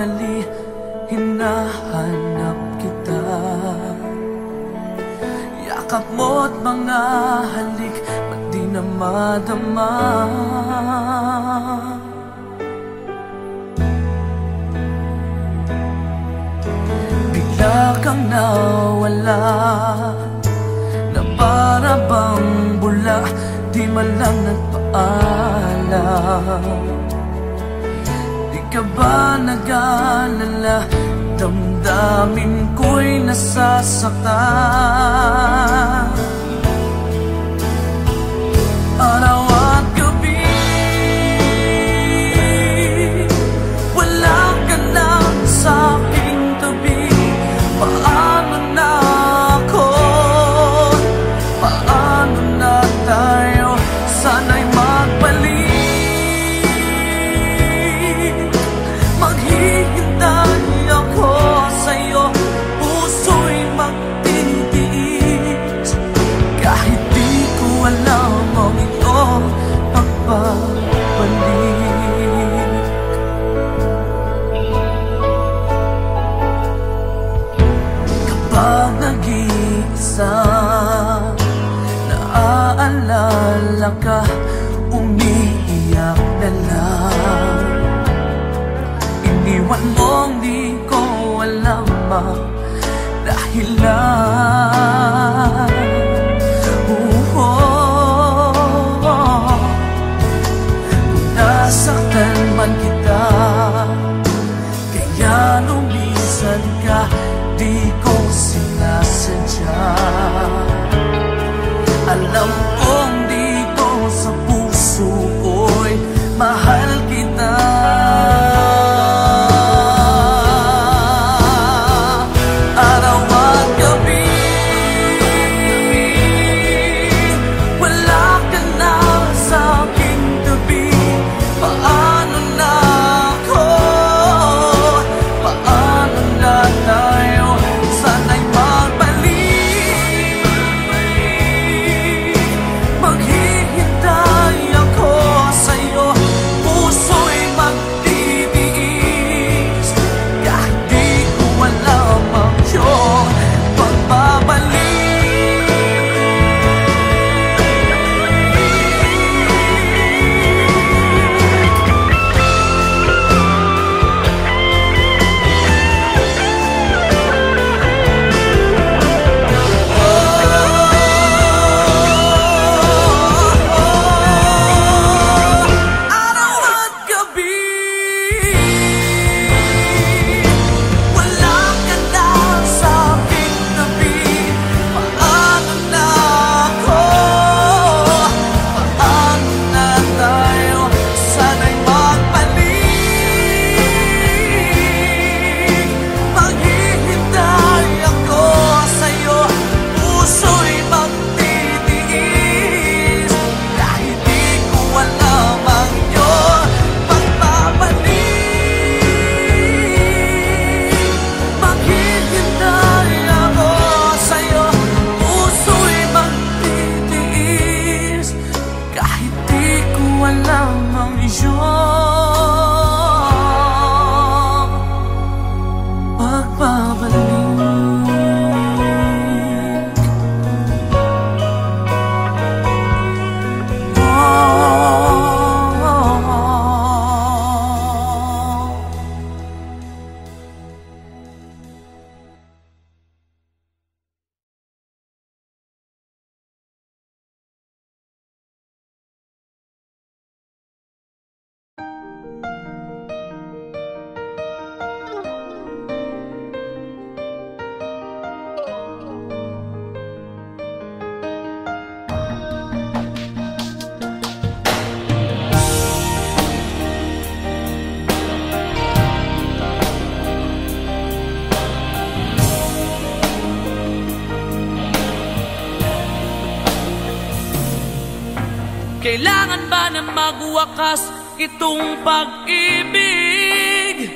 nagmamadali, hinahanap kita. Yakap mo't mga halik, ba't di na madama? Bigla kang nawala, na para bang bula, di man lang nagpaalam. Di ka ba nag-alala, damdamin ko'y nasasaktan. Araw at gabi, wala ka na sa aking tabi. Paano na ako? Paano na tayo? Sana'y magbalik. Maghihintay ako sa'yo, puso'y magtitiis. Kahit di ko alam ang iyong pagbabalik. Kapag nag-iisa, naaalala ka, umiiyak na lang. Iniwan mong di ko alam ang dahilan. Nasaktan man kita, kaya lumisan ka, di ko sinasadya. Alam kong dito sa puso ko'y mahal kita. Araw at gabi, wala ka na sa aking tabi. Paano na ako? Paano na tayo? Sana'y magbalik. Maghihintay ako sa'yo, puso'y magtitiis. Kahit di ko alam ang iyong pagbabalik. Araw at gabi, wala ka na sa aking tabi. Paano na ako? Paano na tayo? Sana'y magbalik. Maghihintay ako sa'yo, puso'y magtitiis. Kahit di ko alam ang iyong pagbabalik. Maghihintay ako sa'yo, puso'y magtitiis. Kahit di ko alam ang iyong pagbabalik. Kailangan ba na magwakas itong pag-ibig?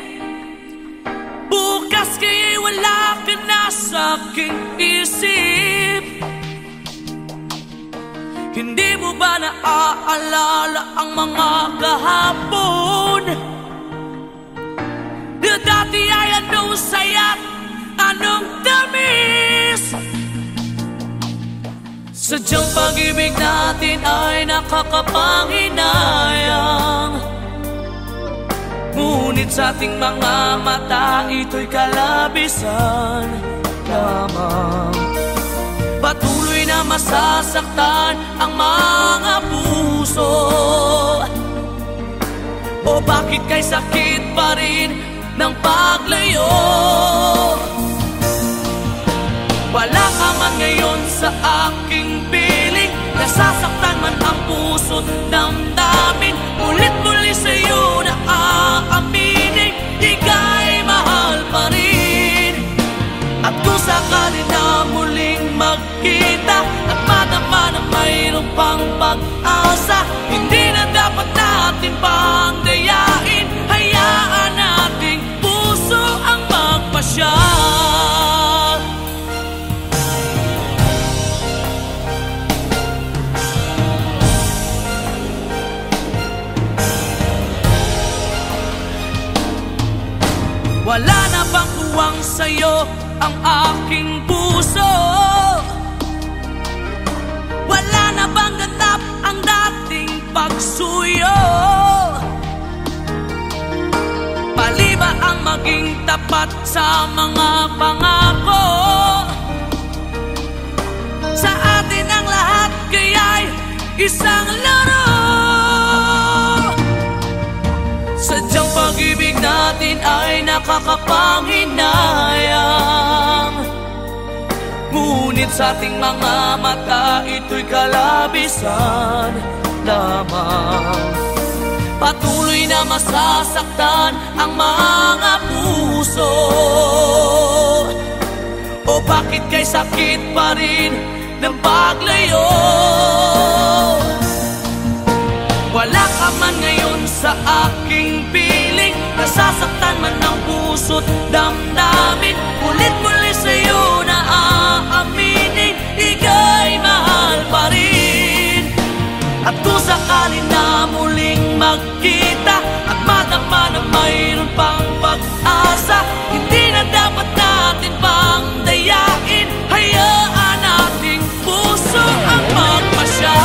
Bukas kaya'y wala ka na sa aking isip. Hindi mo ba naaalala ang mga kahapon? na dati ay anong saya't anong tamis. Sadyang pag-ibig natin ay nakakapanghinayang, ngunit sa ating mga mata ito'y kalabisan lamang. Patuloy na masasaktan ang mga puso. O bakit kay sakit pa rin ng paglayo? Wala ka man ngayon sa aking piling, nasasaktan man ang puso't damdamin. Ulit-muli sa'yo na aaminin, ika'y mahal pa rin. At kung sakali na muling magkita at madama na mayroong pang pag-asa, hindi na dapat natin pang dayain. Hayaan nating puso ang magpasya. Wala na bang uwang sa'yo ang aking puso? Wala na bang ganap ang dating pagsuyo? Mali ba ang maging tapat sa mga pangako? Sa atin ang lahat kaya'y isang laro. Sadyang pag-ibig natin ay nakakapanghinayang, ngunit sa ating mga mata ito'y kalabisan lamang. Patuloy na masasaktan ang mga puso. O bakit kay sakit pa rin ng paglayo? Wala ka man ngayon sa aking piling, nasasaktan man ang puso't damdamin. Ulit-muli sa'yo na aaminin, ika'y mahal pa rin. At kung sakali na muling magkita at madama na mayroon pang pag-asa, hindi na dapat natin pang dayain. Hayaan nating puso ang magpasya.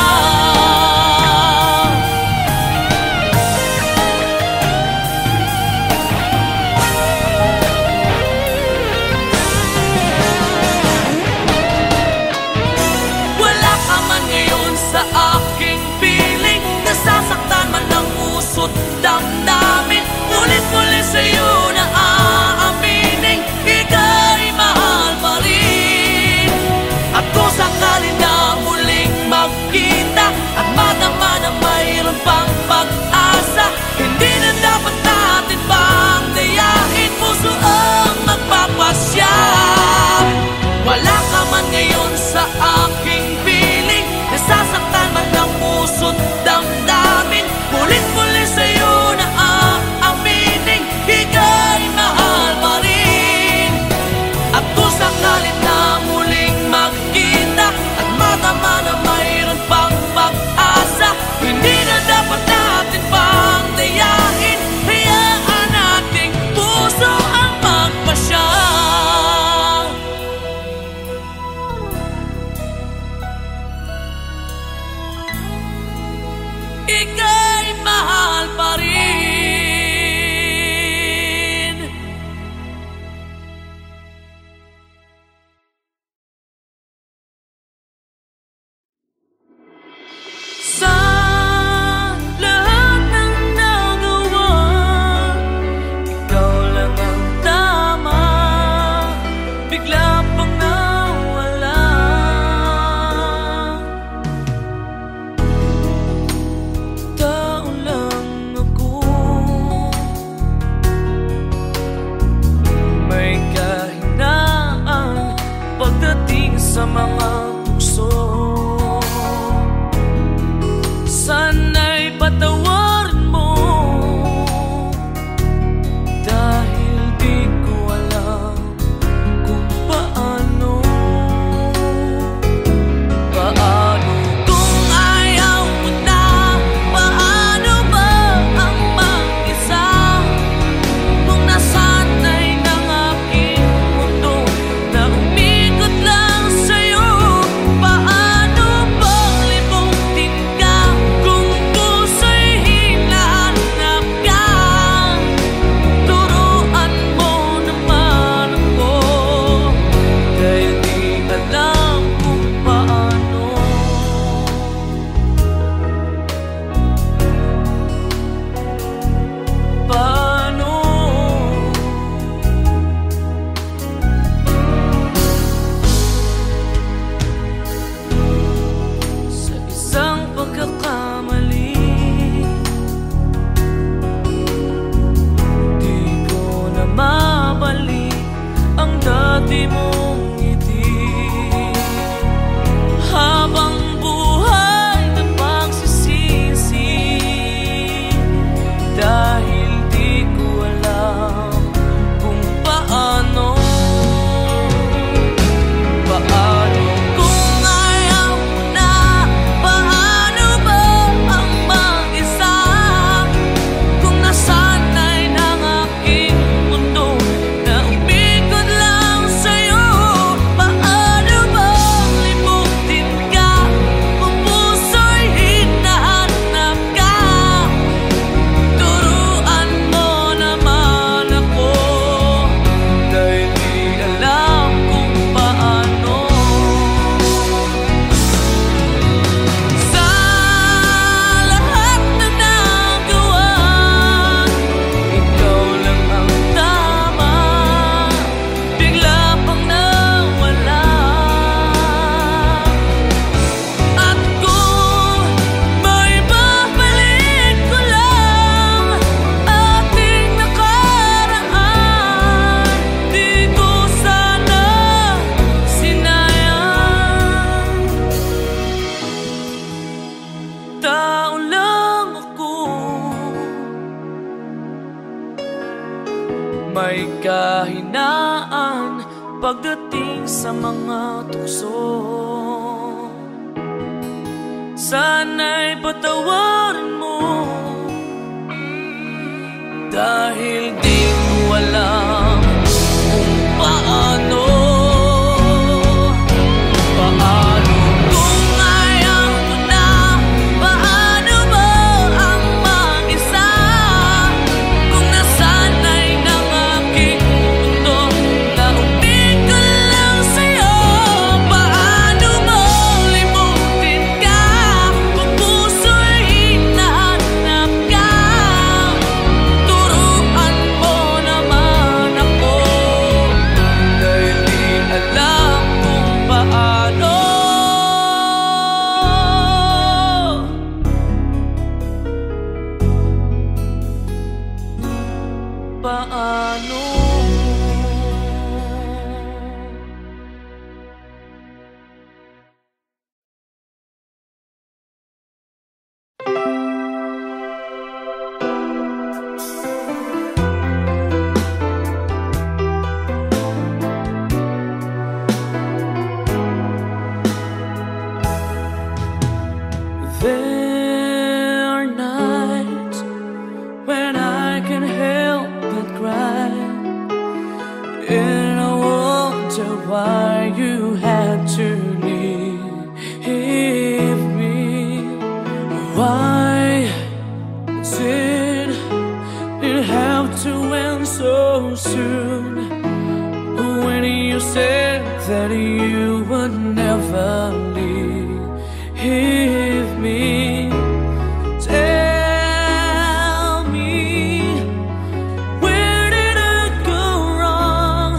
pagdating sa mga tukso. Sana'y patawarin mo, dahil di mo alam kung paano. Paano kung ayaw mo na? Paano mo ang mag-isa? Kung nasanay ng aking mundo na umig ko lang sa'yo. Paano mo limutin ka kung puso'y hinahanap ka? Turuan mo naman ako, dahil di alam kung paano. Paano? There are nights when I can help but cry, and I wonder why you had to leave me. Why did it have to end so soon, when you said that you would never leave me? Tell me, where did I go wrong?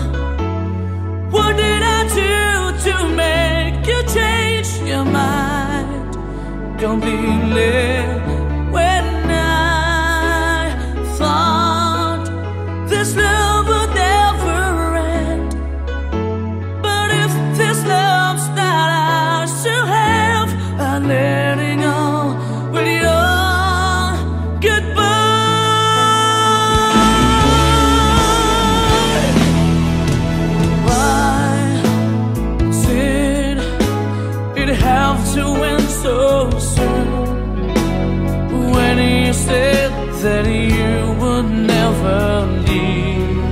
What did I do to make you change your mind completely? When I thought this love would never end, but if this love's not ours to have, I'm letting go with your goodbye. Why did it have to end so soon, when you said that you would never leave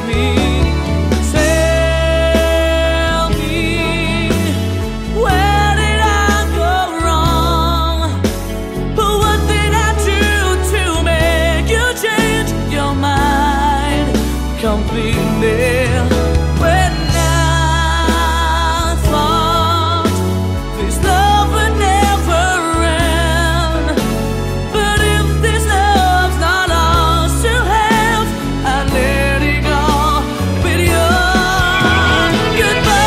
me? Tell me, where did I go wrong? But what did I do to make you change your mind completely? When I thought this love would never end, but if this love's not ours to have, I let it go with your goodbye.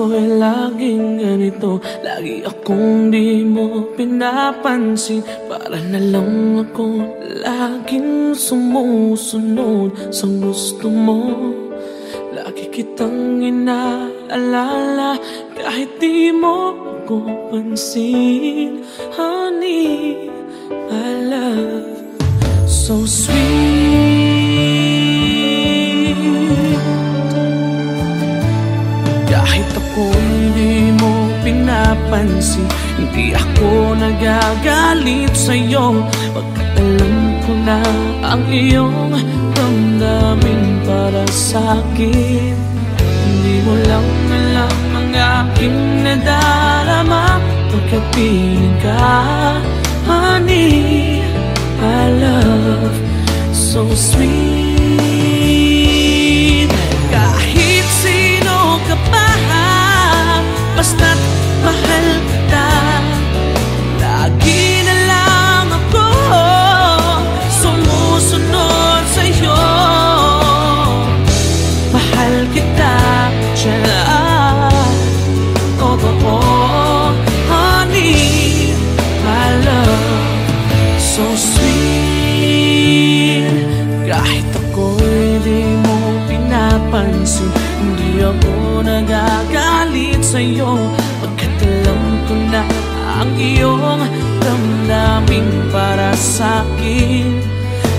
ako'y laging ganito. Lagi akong di mo pinapansin. Para na lang ako laging sumusunod sa gusto mo. Lagi kitang inaalala kahit di mo ako pansin. Honey, my love, so sweet. Kahit ako hindi mo pinapansin, hindi ako nagagalit sa'yo. Pagkat alam ko na ang iyong damdamin para sa'kin. Hindi mo lang alam ang aking nadarama pagkat piling ka. Honey, my love, so sweet. Kahit sino ka pa, basta't mahal kita. Lagi na lang ako sumusunod sa'yo. Mahal kita, dyan, totoo. Honey, my love, so sweet. Kahit ako'y di mo pinapansin, hindi ako nagagalit sa'yo. Pagkat alam ko na ang iyong damdamin para sa'kin.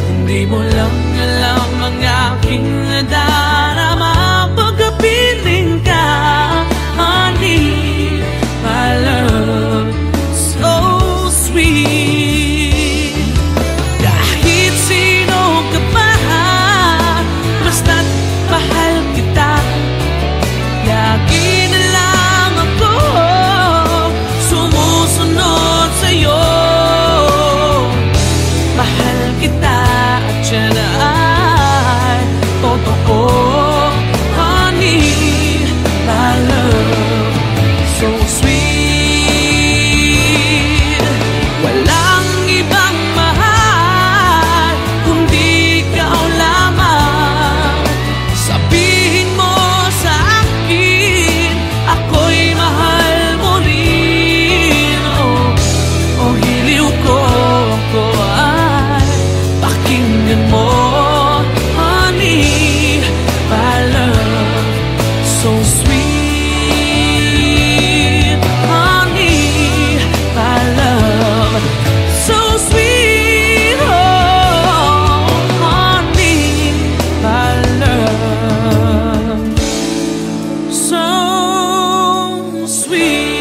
Hindi mo lang alam ang aking nadarama pagkapiling ka. Honey, my love, so sweet. Kahit sino ka pa, basta't mahal kita. Lagi na lang ako sumusunod sa'yo. Mahal kita at yan ay totoo. Honey, my love, so sweet. Walang ibang mahal kundi ikaw lamang. Sabihin mo sa akin, ako'y mahal mo rin. Oh, hiliw ko, ako ay pakinggan mo. Honey, my love, so sweet. Honey, my love, so sweet. Oh, honey, my love, so sweet.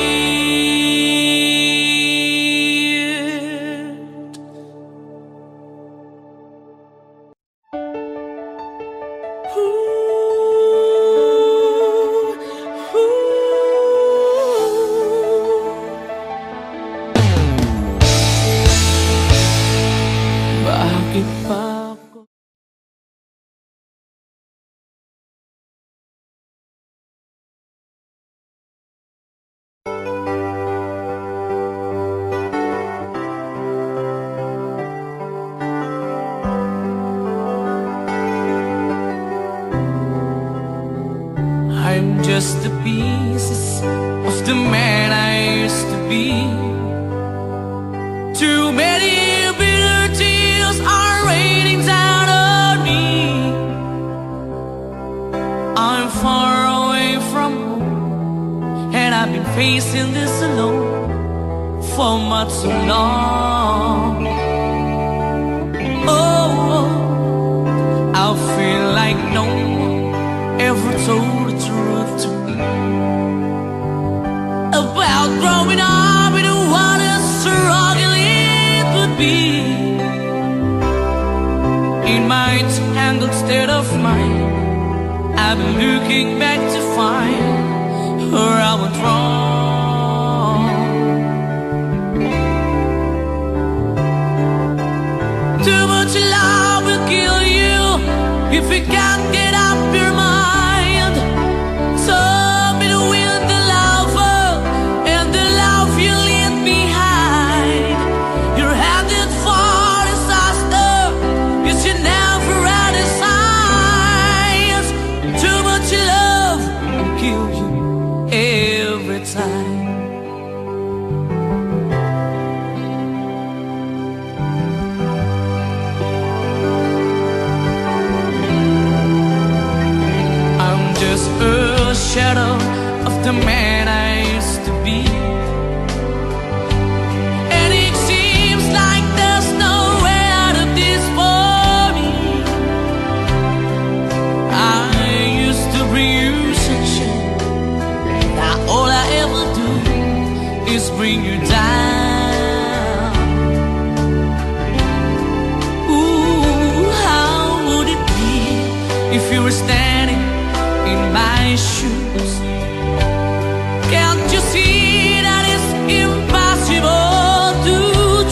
Bakit pa ako? I'm just the pieces of the man I used to be. Too many bitter tears are raining down on me. I'm far away from home, and I've been facing this alone for much too long. Oh, I feel like no one ever told the truth to me about growing up in what a struggle it would be. In my tangled state of mind, I've been looking back to find where I went wrong. Too much love will kill you if you can't get up your mind. Some it will the lover and the love you leave behind. You're headed for disaster, cause you never had a signs. Too much love will kill you. you were standing in my shoes. Can't you see that it's impossible to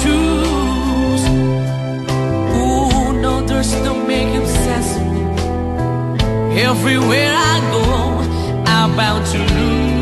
choose? Oh no, there's no making sense of me. Everywhere I go, I'm bound to lose.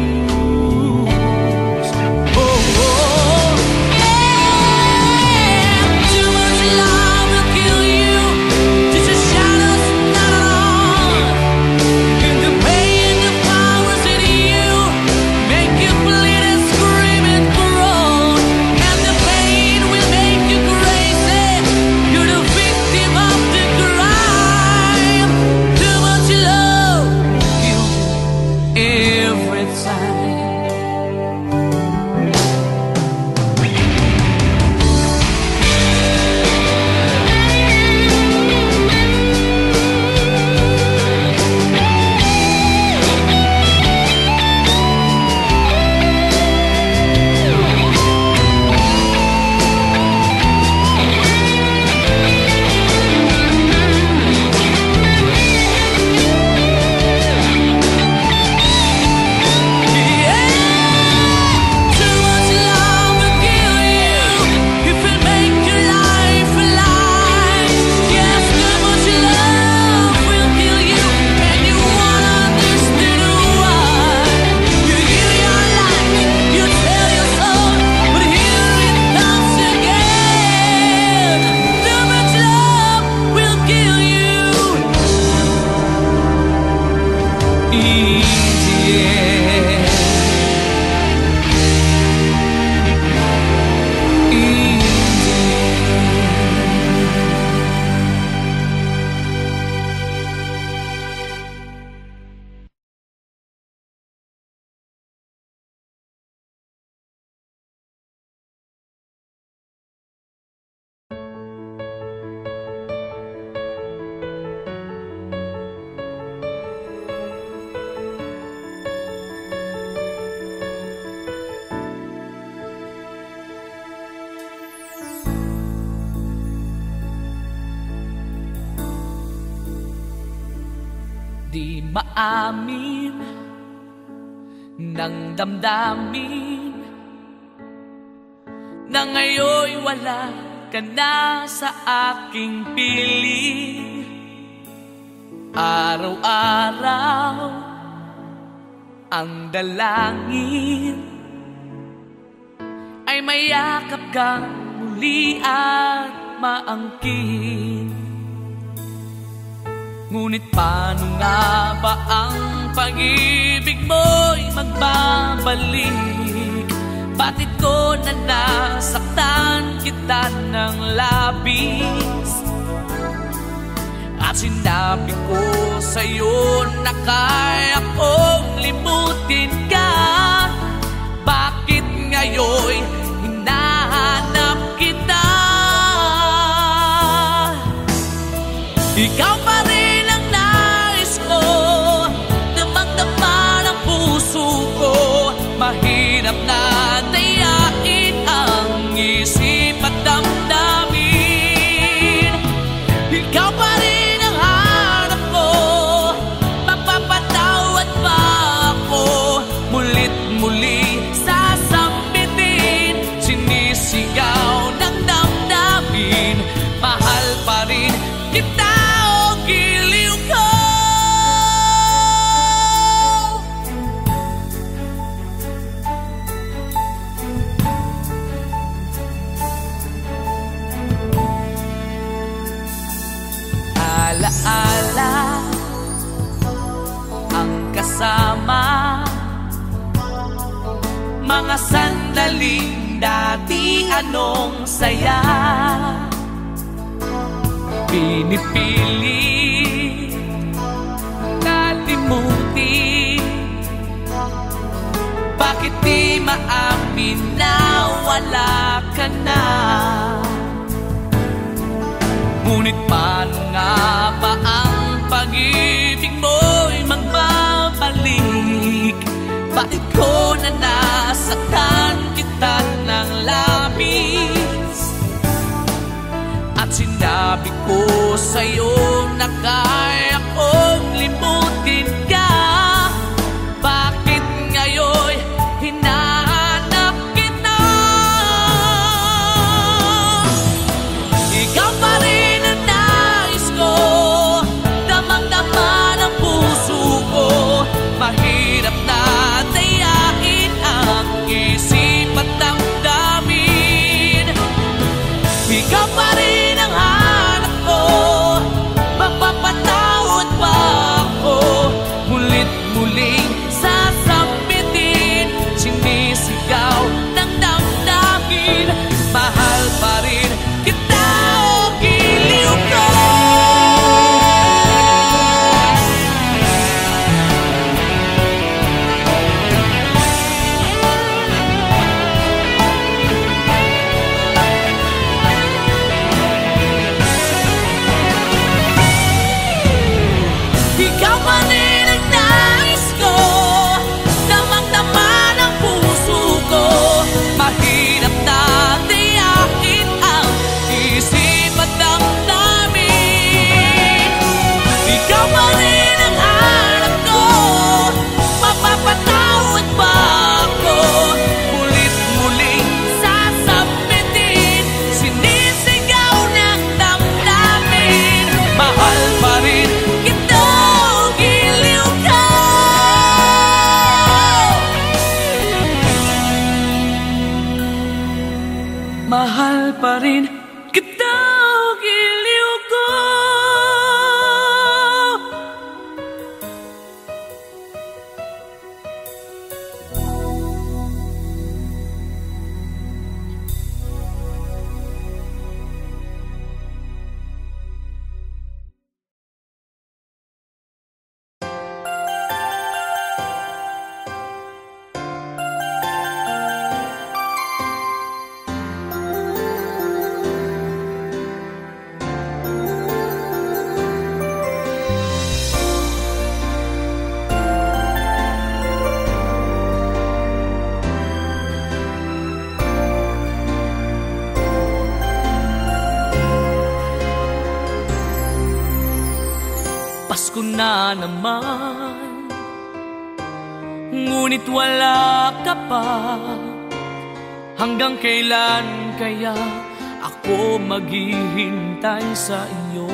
Di maamin ng damdamin na ngayon'y wala ka na sa aking piling. Araw-araw ang dalangin ay mayakap kang muli at maangkin. Ngunit paano nga ba ang pag-ibig mo'y magbabalik? Bakit ko na nasaktan kita ng labis? At sinabi ko sa'yo na kaya kong limutin ka. Bakit ngayon'y hinahanap kita? Ikaw pa rin mahirap na dayain ang isip at damdamin. Ikaw pa rin ang hanap ko, mapapatawad pa ako. Mulit muli sasambitin, sinisigaw ng damdamin. Mahal pa rin kita o giliw ko. Alaala ang kasama, mga sandaling dati anong saya. Pinipilit kalimutin, bakit di maamin na wala ka na? Ngunit paano nga ba ang pag-ibig mo'y magbabalik? Bakit ko na nasaktan kita ng labis? At sinabi ko sa'yo na kaya kong limutin ka. Bakit ngayon hinahanap kita? Ikaw pa rin ang nais ko, damang-dama ng puso ko. Mahirap na dayain ang isip at damdamin. Ikaw pa rin ang hanap ko, mapapatawad pa ako. Mulit-muling sasambitin, sinisigaw ng damdamin. Mahal pa rin kita o giliw ko. Ikaw pa rin ang nais ko, damang-dama ng puso ko. Mahirap na tiyakin ang isip at damdamin. Ikaw pa rin ang hanap ko, mapapatawad pa ako. Mulit-muling sasambitin, sinisigaw ng damdamin. Mahal pa rin kita o giliw ka. Mahal pa rin kita o giliw ko. Pasko na naman, ngunit wala ka pa. Hanggang kailan kaya ako maghihintay sa iyo?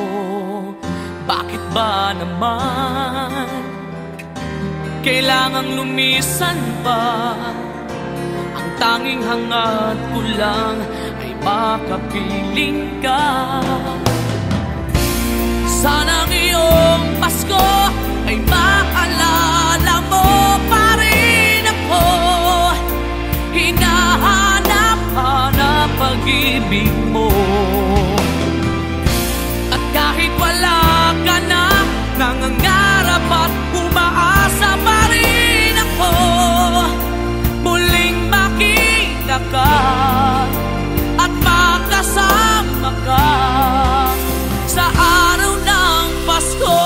Bakit ba naman kailangang lumisan pa? Ang tanging hangat ko lang ay makapiling ka. Sana ngayong Pasko ay maalala mo pa rin ako. Hinahanap-hanap pag-ibig mo. At kahit wala ka na, nangangarap at umaasa pa rin ako. Muling makita ka at makasama ka sa araw ng Pasko.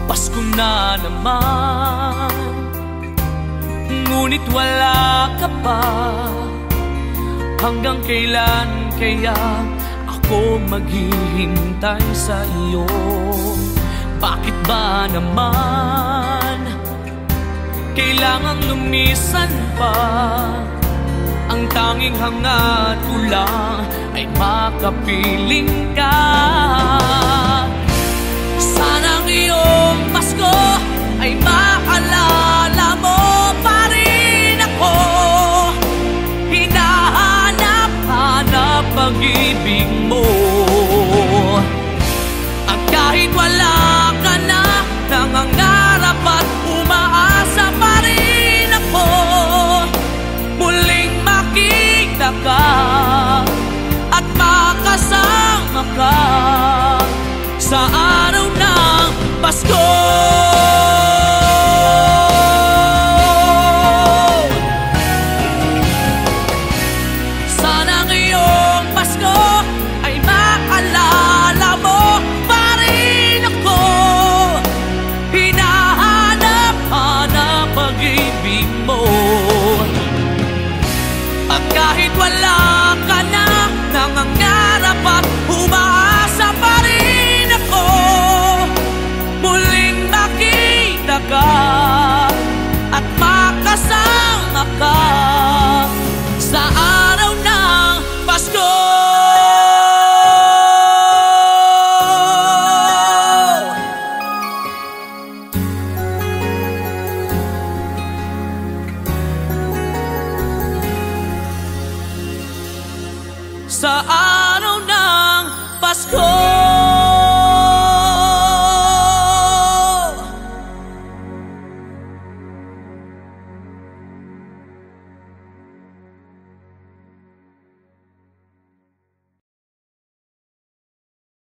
Pasko na naman, ngunit wala ka pa. Hanggang kailan kaya ako maghihintay sa iyo? Bakit ba naman kailangang lumisan pa? Ang tanging hangat ko lang ay makapiling ka. Sana ngayong Pasko ay maalala mo pa rin ako. Hinahanap-hanap pag-ibig mo. At kahit wala ka na, nangangarap at umaasa pa rin ako. Muling makita ka at makasama ka sa araw ng Pasko. Sana ngayong Pasko ay maalala mo pa rin ako. Hinahanap sa araw ng Pasko.